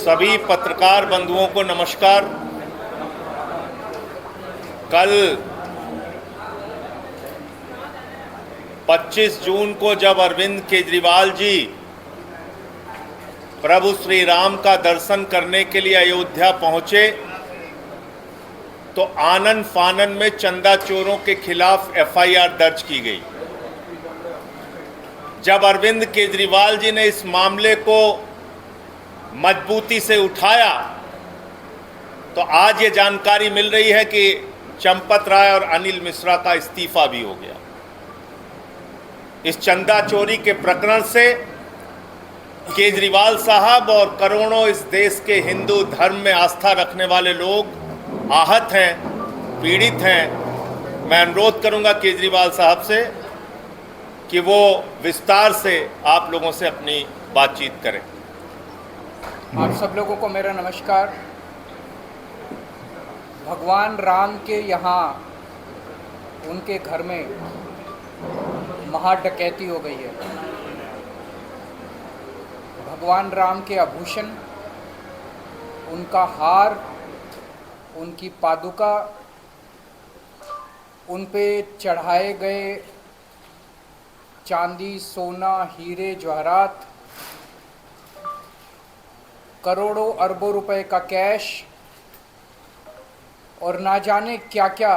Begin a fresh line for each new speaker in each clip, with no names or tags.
सभी पत्रकार बंधुओं को नमस्कार। कल 25 जून को जब अरविंद केजरीवाल जी प्रभु श्री राम का दर्शन करने के लिए अयोध्या पहुंचे तो आनन फानन में चंदा चोरों के खिलाफ एफआईआर दर्ज की गई। जब अरविंद केजरीवाल जी ने इस मामले को मजबूती से उठाया तो आज ये जानकारी मिल रही है कि चंपत राय और अनिल मिश्रा का इस्तीफा भी हो गया। इस चंदा चोरी के प्रकरण से केजरीवाल साहब और करोड़ों इस देश के हिंदू धर्म में आस्था रखने वाले लोग आहत हैं, पीड़ित हैं। मैं अनुरोध करूंगा केजरीवाल साहब से कि वो विस्तार से आप लोगों से अपनी बातचीत करें।
आप सब लोगों को मेरा नमस्कार। भगवान राम के यहाँ उनके घर में महाडकैती हो गई है। भगवान राम के आभूषण, उनका हार, उनकी पादुका, उन पे चढ़ाए गए चांदी, सोना, हीरे, जवाहरात, करोड़ों अरबों रुपए का कैश और ना जाने क्या क्या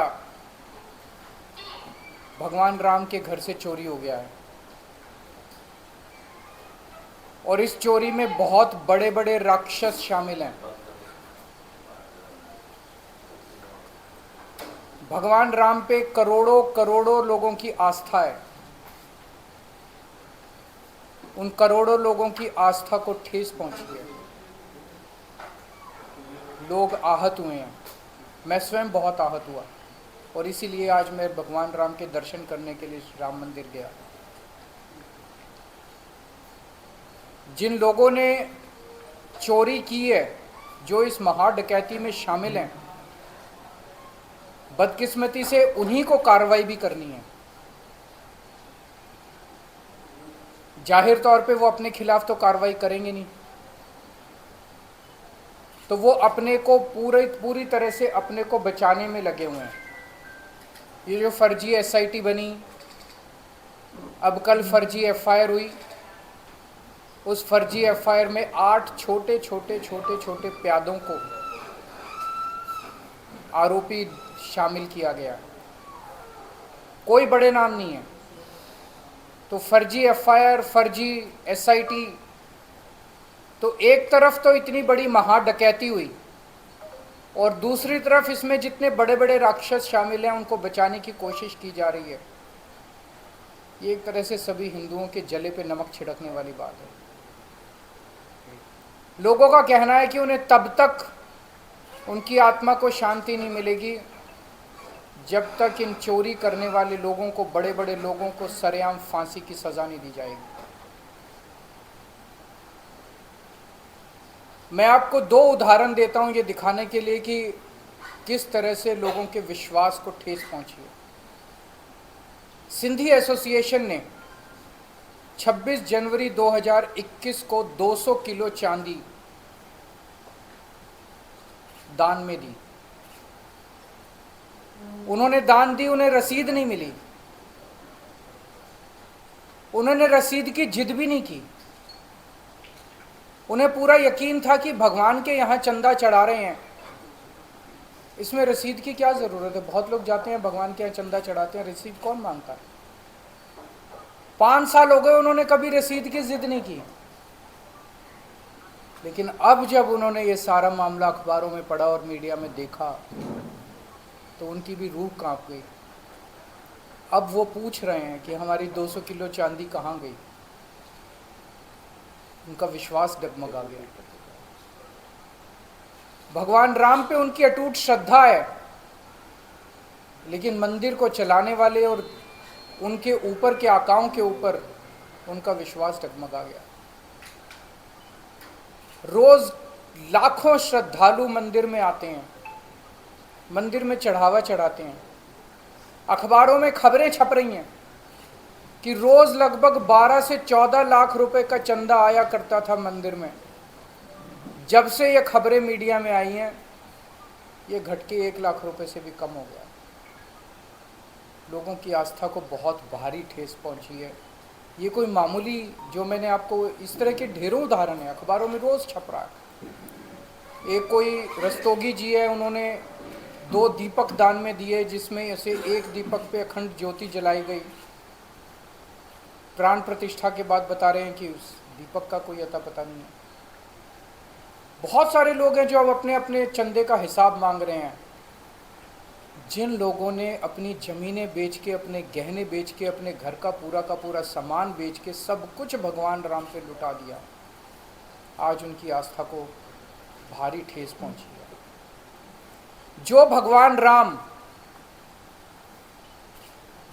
भगवान राम के घर से चोरी हो गया है। और इस चोरी में बहुत बड़े बड़े राक्षस शामिल हैं। भगवान राम पे करोड़ों करोड़ों लोगों की आस्था है। उन करोड़ों लोगों की आस्था को ठेस पहुंची है। लोग आहत हुए हैं। मैं स्वयं बहुत आहत हुआ और इसीलिए आज मैं भगवान राम के दर्शन करने के लिए राम मंदिर गया। जिन लोगों ने चोरी की है, जो इस महाडकैती में शामिल हैं, बदकिस्मती से उन्हीं को कार्रवाई भी करनी है। जाहिर तौर पे वो अपने खिलाफ तो कार्रवाई करेंगे नहीं, तो वो अपने को पूरी तरह से अपने को बचाने में लगे हुए हैं। ये जो फर्जी एसआईटी बनी, अब कल फर्जी एफआईआर हुई, उस फर्जी एफआईआर में 8 छोटे छोटे प्यादों को आरोपी शामिल किया गया। कोई बड़े नाम नहीं है। तो फर्जी एफआईआर, फर्जी एसआईटी, तो एक तरफ तो इतनी बड़ी महाडकैती हुई और दूसरी तरफ इसमें जितने बड़े बड़े राक्षस शामिल हैं उनको बचाने की कोशिश की जा रही है। ये एक तरह से सभी हिंदुओं के जले पे नमक छिड़कने वाली बात है। लोगों का कहना है कि उन्हें तब तक उनकी आत्मा को शांति नहीं मिलेगी जब तक इन चोरी करने वाले लोगों को, बड़े बड़े लोगों को सरेआम फांसी की सज़ा नहीं दी जाएगी। मैं आपको 2 उदाहरण देता हूं ये दिखाने के लिए कि किस तरह से लोगों के विश्वास को ठेस पहुंची है। सिंधी एसोसिएशन ने 26 जनवरी 2021 को 200 किलो चांदी दान में दी। उन्होंने दान दी, उन्हें रसीद नहीं मिली। उन्होंने रसीद की जिद भी नहीं की। उन्हें पूरा यकीन था कि भगवान के यहाँ चंदा चढ़ा रहे हैं, इसमें रसीद की क्या ज़रूरत है। बहुत लोग जाते हैं भगवान के यहाँ चंदा चढ़ाते हैं, रसीद कौन मांगता है। 5 साल हो गए, उन्होंने कभी रसीद की जिद नहीं की। लेकिन अब जब उन्होंने ये सारा मामला अखबारों में पढ़ा और मीडिया में देखा तो उनकी भी रूह कांप गई। अब वो पूछ रहे हैं कि हमारी 200 किलो चांदी कहाँ गई। उनका विश्वास डगमगा गया। भगवान राम पे उनकी अटूट श्रद्धा है, लेकिन मंदिर को चलाने वाले और उनके ऊपर के आकाओं के ऊपर उनका विश्वास डगमगा गया। रोज लाखों श्रद्धालु मंदिर में आते हैं, मंदिर में चढ़ावा चढ़ाते हैं। अखबारों में खबरें छप रही हैं कि रोज लगभग 12 से 14 लाख रुपए का चंदा आया करता था मंदिर में। जब से ये खबरें मीडिया में आई हैं, ये घट के 1 लाख रुपए से भी कम हो गया। लोगों की आस्था को बहुत भारी ठेस पहुंची है। ये कोई मामूली, जो मैंने आपको इस तरह के ढेरों उदाहरण है, अखबारों में रोज़ छप रहा है। एक कोई रस्तोगी जी है, उन्होंने 2 दीपक दान में दिए, जिसमें से एक दीपक पे अखंड ज्योति जलाई गई। प्राण प्रतिष्ठा के बाद बता रहे हैं कि उस दीपक का कोई अता पता नहीं है। बहुत सारे लोग हैं जो अब अपने अपने चंदे का हिसाब मांग रहे हैं। जिन लोगों ने अपनी ज़मीनें बेच के, अपने गहने बेच के, अपने घर का पूरा सामान बेच के सब कुछ भगवान राम पे लुटा दिया, आज उनकी आस्था को भारी ठेस पहुंची है। जो भगवान राम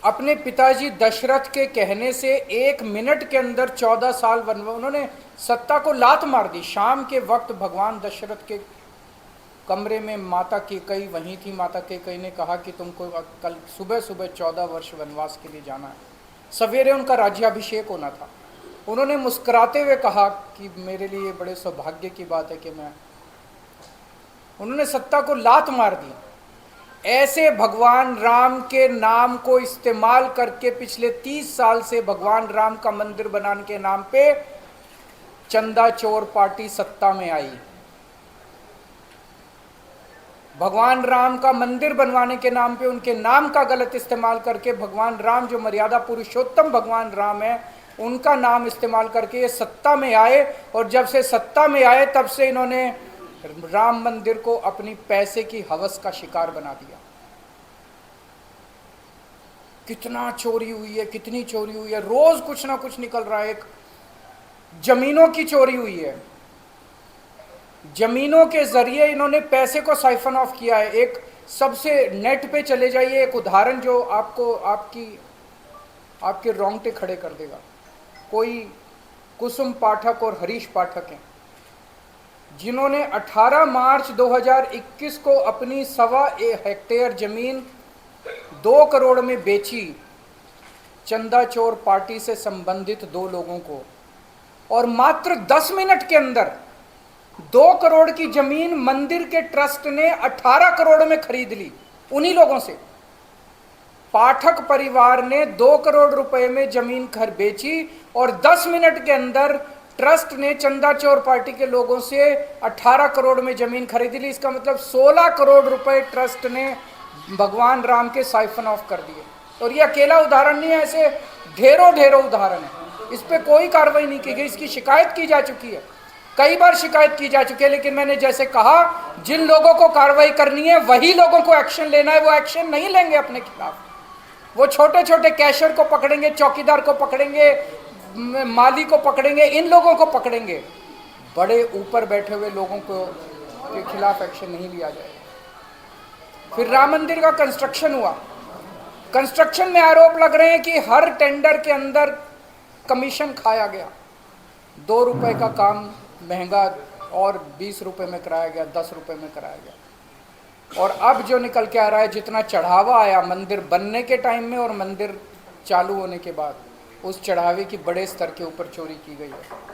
अपने पिताजी दशरथ के कहने से 1 मिनट के अंदर 14 साल वनवास, उन्होंने सत्ता को लात मार दी। शाम के वक्त भगवान दशरथ के कमरे में माता कैकेयी वहीं थी। माता कैकेयी ने कहा कि तुमको कल सुबह 14 वर्ष वनवास के लिए जाना है। सवेरे उनका राज्याभिषेक होना था। उन्होंने मुस्कुराते हुए कहा कि मेरे लिए बड़े सौभाग्य की बात है कि मैं, उन्होंने सत्ता को लात मार दी। ऐसे भगवान राम के नाम को इस्तेमाल करके पिछले 30 साल से भगवान राम का मंदिर बनाने के नाम पे चंदा चोर पार्टी सत्ता में आई। भगवान राम का मंदिर बनवाने के नाम पे उनके नाम का गलत इस्तेमाल करके भगवान राम, जो मर्यादा पुरुषोत्तम भगवान राम है, उनका नाम इस्तेमाल करके ये सत्ता में आए। और जब से सत्ता में आए तब से इन्होंने राम मंदिर को अपनी पैसे की हवस का शिकार बना दिया। कितना चोरी हुई है, कितनी चोरी हुई है, रोज कुछ ना कुछ निकल रहा है। एक जमीनों की चोरी हुई है, जमीनों के जरिए इन्होंने पैसे को साइफन ऑफ किया है। एक सबसे नेट पे चले जाइए, एक उदाहरण जो आपको आपके रोंगटे खड़े कर देगा। कोई कुसुम पाठक और हरीश पाठक हैं, जिन्होंने 18 मार्च 2021 को अपनी 1.25 हेक्टेयर जमीन 2 करोड़ में बेची चंदा चोर पार्टी से संबंधित 2 लोगों को, और मात्र 10 मिनट के अंदर 2 करोड़ की जमीन मंदिर के ट्रस्ट ने 18 करोड़ में खरीद ली उन्हीं लोगों से। पाठक परिवार ने 2 करोड़ रुपए में जमीन घर बेची और 10 मिनट के अंदर ट्रस्ट ने चंदा चोर पार्टी के लोगों से 18 करोड़ में जमीन खरीद ली। इसका मतलब 16 करोड़ रुपए ट्रस्ट ने भगवान राम के साइफन ऑफ कर दिए। और ये अकेला उदाहरण नहीं है, ऐसे ढेरों उदाहरण है। इस पर कोई कार्रवाई नहीं की गई। इसकी शिकायत की जा चुकी है, कई बार शिकायत की जा चुकी है। लेकिन मैंने जैसे कहा, जिन लोगों को कार्रवाई करनी है वही लोगों को एक्शन लेना है। वो एक्शन नहीं लेंगे अपने खिलाफ। वो छोटे छोटे कैशियर को पकड़ेंगे, चौकीदार को पकड़ेंगे, माली को पकड़ेंगे, इन लोगों को पकड़ेंगे। बड़े ऊपर बैठे हुए लोगों को के खिलाफ एक्शन नहीं लिया जाएगा। फिर राम मंदिर का कंस्ट्रक्शन हुआ। कंस्ट्रक्शन में आरोप लग रहे हैं कि हर टेंडर के अंदर कमीशन खाया गया। 2 रुपए का काम महंगा और 20 रुपए में कराया गया, 10 रुपए में कराया गया। और अब जो निकल के आ रहा है, जितना चढ़ावा आया मंदिर बनने के टाइम में और मंदिर चालू होने के बाद, उस चढ़ावे की बड़े स्तर के ऊपर चोरी की गई है।